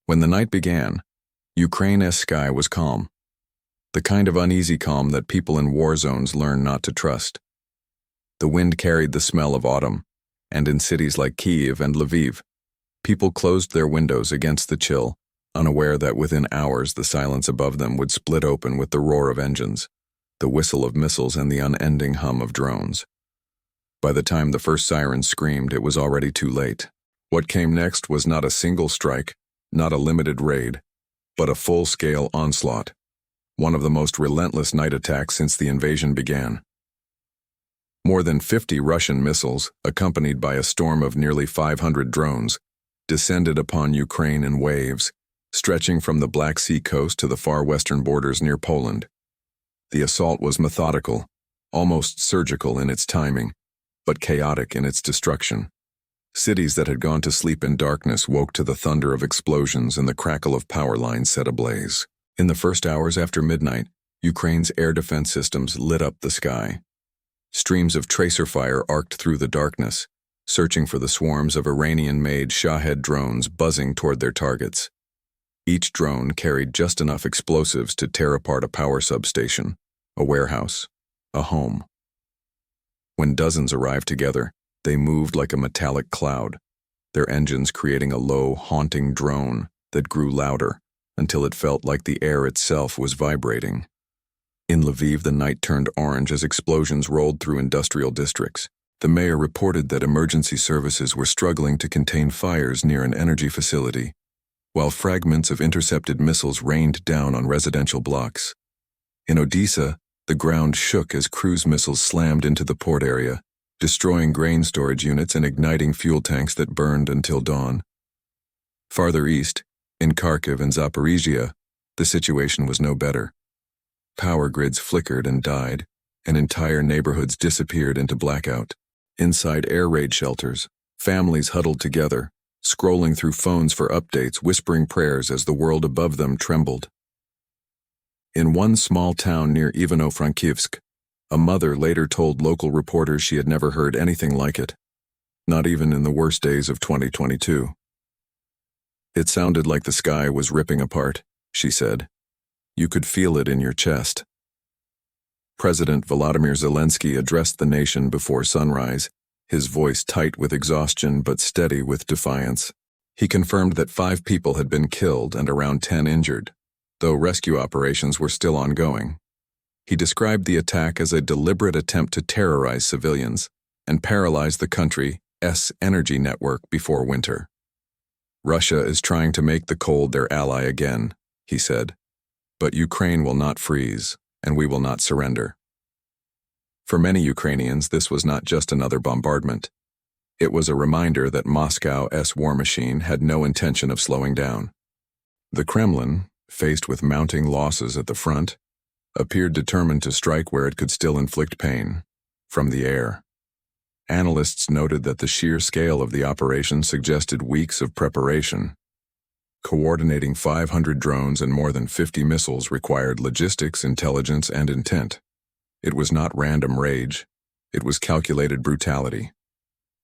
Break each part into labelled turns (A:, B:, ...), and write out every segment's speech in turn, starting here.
A: When the night began, Ukraine's sky was calm. The kind of uneasy calm that people in war zones learn not to trust. The wind carried the smell of autumn, and in cities like Kyiv and Lviv, people closed their windows against the chill, unaware that within hours the silence above them would split open with the roar of engines, the whistle of missiles, and the unending hum of drones. By the time the first siren screamed, it was already too late. What came next was not a single strike, not a limited raid, but a full-scale onslaught, one of the most relentless night attacks since the invasion began. More than 50 Russian missiles, accompanied by a storm of nearly 500 drones, descended upon Ukraine in waves, stretching from the Black Sea coast to the far western borders near Poland. The assault was methodical, almost surgical in its timing, but chaotic in its destruction. Cities that had gone to sleep in darkness woke to the thunder of explosions and the crackle of power lines set ablaze. In the first hours after midnight, Ukraine's air defense systems lit up the sky. Streams of tracer fire arced through the darkness, searching for the swarms of Iranian-made Shahed drones buzzing toward their targets. Each drone carried just enough explosives to tear apart a power substation, a warehouse, a home. When dozens arrived together, they moved like a metallic cloud, their engines creating a low, haunting drone that grew louder until it felt like the air itself was vibrating. In Lviv, the night turned orange as explosions rolled through industrial districts. The mayor reported that emergency services were struggling to contain fires near an energy facility, while fragments of intercepted missiles rained down on residential blocks. In Odesa, the ground shook as cruise missiles slammed into the port area, destroying grain storage units and igniting fuel tanks that burned until dawn. Farther east, in Kharkiv and Zaporizhzhia, the situation was no better. Power grids flickered and died, and entire neighborhoods disappeared into blackout. Inside air raid shelters, families huddled together, scrolling through phones for updates, whispering prayers as the world above them trembled. In one small town near Ivano-Frankivsk, a mother later told local reporters she had never heard anything like it, not even in the worst days of 2022. "It sounded like the sky was ripping apart," she said. "You could feel it in your chest." President Volodymyr Zelensky addressed the nation before sunrise, his voice tight with exhaustion but steady with defiance. He confirmed that 5 people had been killed and around 10 injured, though rescue operations were still ongoing. He described the attack as a deliberate attempt to terrorize civilians and paralyze the country's energy network before winter. "Russia is trying to make the cold their ally again," he said. "But Ukraine will not freeze, and we will not surrender." For many Ukrainians, this was not just another bombardment. It was a reminder that Moscow's war machine had no intention of slowing down. The Kremlin, faced with mounting losses at the front, appeared determined to strike where it could still inflict pain, from the air. Analysts noted that the sheer scale of the operation suggested weeks of preparation. Coordinating 500 drones and more than 50 missiles required logistics, intelligence, and intent. It was not random rage. It was calculated brutality.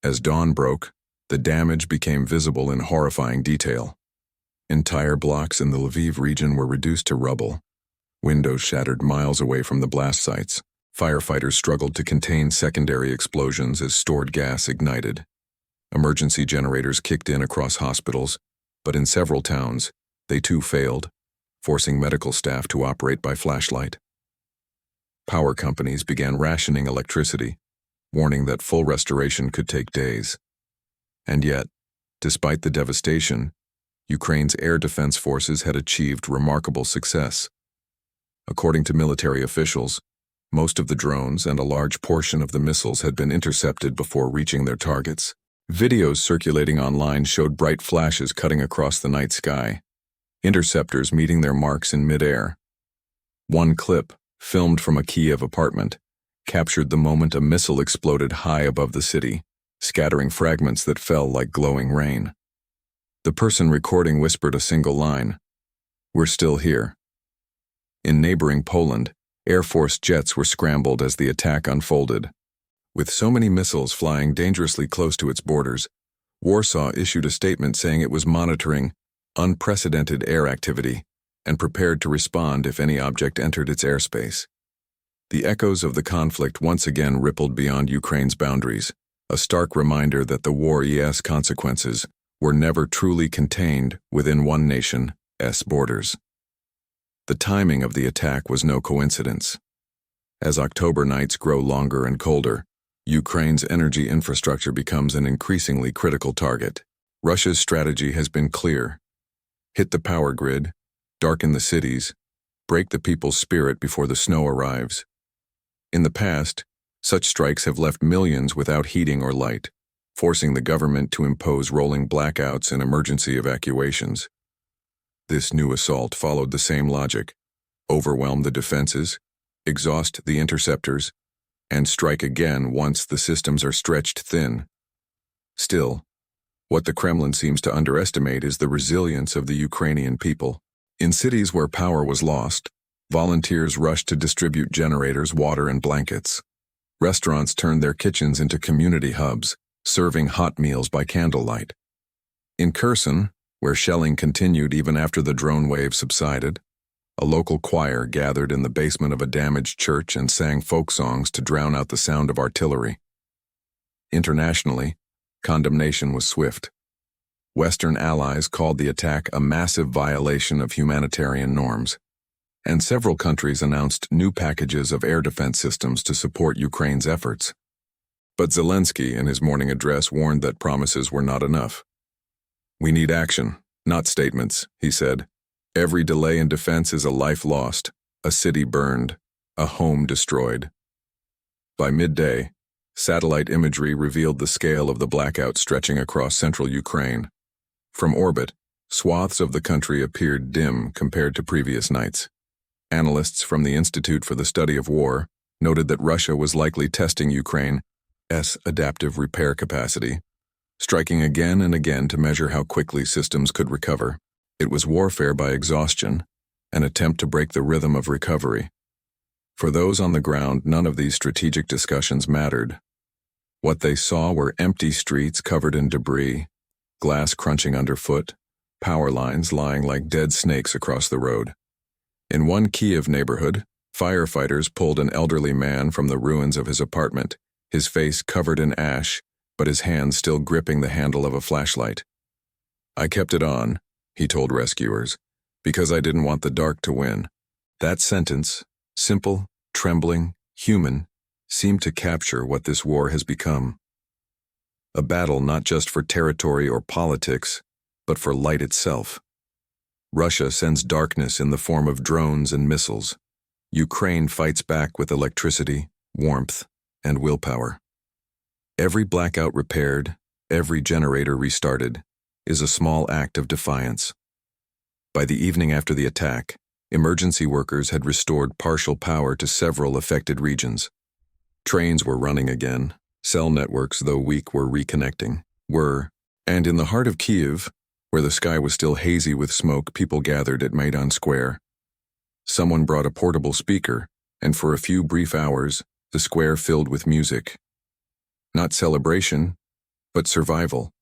A: As dawn broke, the damage became visible in horrifying detail. Entire blocks in the Lviv region were reduced to rubble. Windows shattered miles away from the blast sites. Firefighters struggled to contain secondary explosions as stored gas ignited. Emergency generators kicked in across hospitals, but in several towns, they too failed, forcing medical staff to operate by flashlight. Power companies began rationing electricity, warning that full restoration could take days. And yet, despite the devastation, Ukraine's air defense forces had achieved remarkable success. According to military officials, most of the drones and a large portion of the missiles had been intercepted before reaching their targets. Videos circulating online showed bright flashes cutting across the night sky, interceptors meeting their marks in midair. One clip, filmed from a Kyiv apartment, captured the moment a missile exploded high above the city, scattering fragments that fell like glowing rain. The person recording whispered a single line, "We're still here." In neighboring Poland, Air Force jets were scrambled as the attack unfolded. With so many missiles flying dangerously close to its borders, Warsaw issued a statement saying it was monitoring unprecedented air activity, and prepared to respond if any object entered its airspace. The echoes of the conflict once again rippled beyond Ukraine's boundaries, a stark reminder that the war's consequences were never truly contained within one nation's borders. The timing of the attack was no coincidence. As October nights grow longer and colder, Ukraine's energy infrastructure becomes an increasingly critical target. Russia's strategy has been clear: hit the power grid, darken the cities, break the people's spirit before the snow arrives. In the past, such strikes have left millions without heating or light, forcing the government to impose rolling blackouts and emergency evacuations. This new assault followed the same logic: overwhelm the defenses, exhaust the interceptors, and strike again once the systems are stretched thin. Still, what the Kremlin seems to underestimate is the resilience of the Ukrainian people. In cities where power was lost, volunteers rushed to distribute generators, water, and blankets. Restaurants turned their kitchens into community hubs, serving hot meals by candlelight. In Kherson, where shelling continued even after the drone wave subsided, a local choir gathered in the basement of a damaged church and sang folk songs to drown out the sound of artillery. Internationally, condemnation was swift. Western allies called the attack a massive violation of humanitarian norms, and several countries announced new packages of air defense systems to support Ukraine's efforts. But Zelensky, in his morning address, warned that promises were not enough. "We need action, not statements," he said. "Every delay in defense is a life lost, a city burned, a home destroyed." By midday, satellite imagery revealed the scale of the blackout stretching across central Ukraine. From orbit, swaths of the country appeared dim compared to previous nights. Analysts from the Institute for the Study of War noted that Russia was likely testing Ukraine's adaptive repair capacity, striking again and again to measure how quickly systems could recover. It was warfare by exhaustion, an attempt to break the rhythm of recovery. For those on the ground, none of these strategic discussions mattered. What they saw were empty streets covered in debris, glass crunching underfoot, power lines lying like dead snakes across the road. In one Kyiv neighborhood, firefighters pulled an elderly man from the ruins of his apartment, his face covered in ash, but his hands still gripping the handle of a flashlight. "I kept it on," he told rescuers, "because I didn't want the dark to win." That sentence, simple, trembling, human, seemed to capture what this war has become. A battle not just for territory or politics, but for light itself. Russia sends darkness in the form of drones and missiles. Ukraine fights back with electricity, warmth, and willpower. Every blackout repaired, every generator restarted, is a small act of defiance. By the evening after the attack, emergency workers had restored partial power to several affected regions. Trains were running again, cell networks, though weak, were reconnecting, and in the heart of Kyiv, where the sky was still hazy with smoke, people gathered at Maidan Square. Someone brought a portable speaker, and for a few brief hours, the square filled with music. Not celebration, but survival.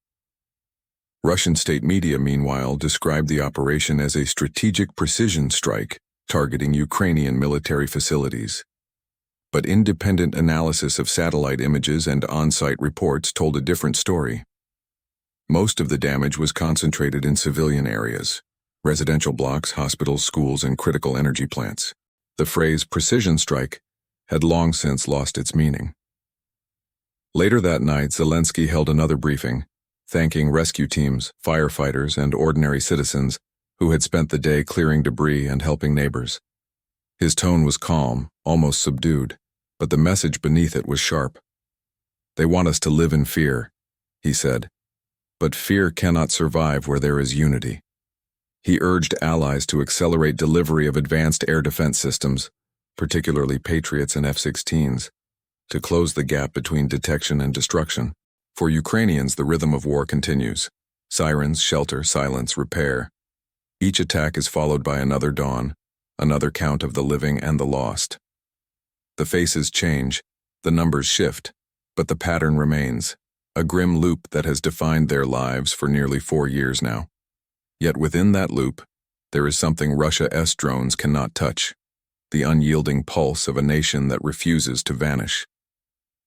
A: Russian state media, meanwhile, described the operation as a strategic precision strike targeting Ukrainian military facilities. But independent analysis of satellite images and on-site reports told a different story. Most of the damage was concentrated in civilian areas: residential blocks, hospitals, schools, and critical energy plants. The phrase precision strike had long since lost its meaning. Later that night, Zelensky held another briefing, thanking rescue teams, firefighters, and ordinary citizens who had spent the day clearing debris and helping neighbors. His tone was calm, almost subdued, but the message beneath it was sharp. "They want us to live in fear," he said, "but fear cannot survive where there is unity." He urged allies to accelerate delivery of advanced air defense systems, particularly Patriots and F-16s, to close the gap between detection and destruction. For Ukrainians, the rhythm of war continues. Sirens, shelter, silence, repair. Each attack is followed by another dawn, another count of the living and the lost. The faces change, the numbers shift, but the pattern remains, a grim loop that has defined their lives for nearly 4 years now. Yet within that loop, there is something Russia-S drones cannot touch, the unyielding pulse of a nation that refuses to vanish.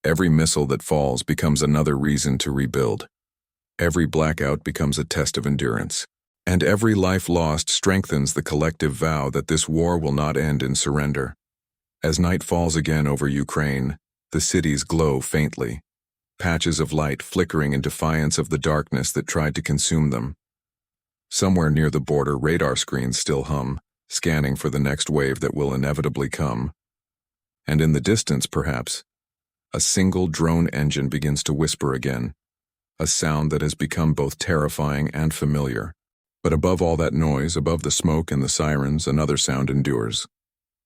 A: Every missile that falls becomes another reason to rebuild. Every blackout becomes a test of endurance. And every life lost strengthens the collective vow that this war will not end in surrender. As night falls again over Ukraine, the cities glow faintly, patches of light flickering in defiance of the darkness that tried to consume them. Somewhere near the border, radar screens still hum, scanning for the next wave that will inevitably come. And in the distance, perhaps, a single drone engine begins to whisper again, a sound that has become both terrifying and familiar. But above all that noise, above the smoke and the sirens, another sound endures.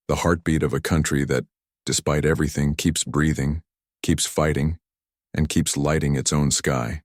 A: The heartbeat of a country that, despite everything, keeps breathing, keeps fighting, and keeps lighting its own sky.